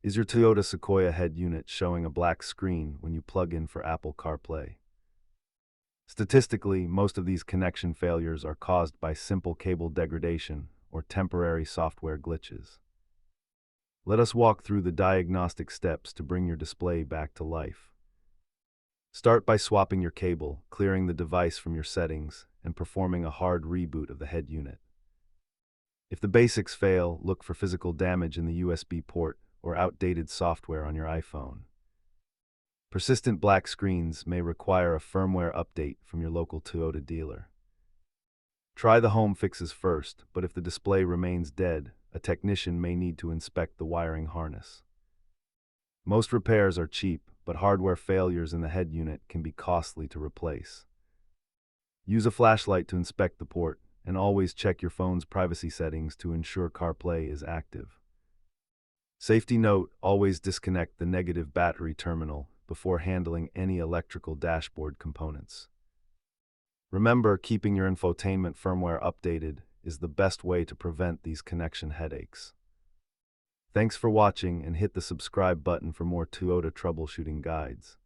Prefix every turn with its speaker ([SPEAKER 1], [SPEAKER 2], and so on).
[SPEAKER 1] Is your Toyota Sequoia head unit showing a black screen when you plug in for Apple CarPlay? Statistically, most of these connection failures are caused by simple cable degradation or temporary software glitches. Let us walk through the diagnostic steps to bring your display back to life. Start by swapping your cable, clearing the device from your settings, and performing a hard reboot of the head unit. If the basics fail, look for physical damage in the USB port or outdated software on your iPhone. Persistent black screens may require a firmware update from your local Toyota dealer. Try the home fixes first, but if the display remains dead, a technician may need to inspect the wiring harness. Most repairs are cheap, but hardware failures in the head unit can be costly to replace. Use a flashlight to inspect the port, and always check your phone's privacy settings to ensure CarPlay is active. Safety note: always disconnect the negative battery terminal before handling any electrical dashboard components. Remember, keeping your infotainment firmware updated is the best way to prevent these connection headaches. Thanks for watching, and hit the subscribe button for more Toyota troubleshooting guides.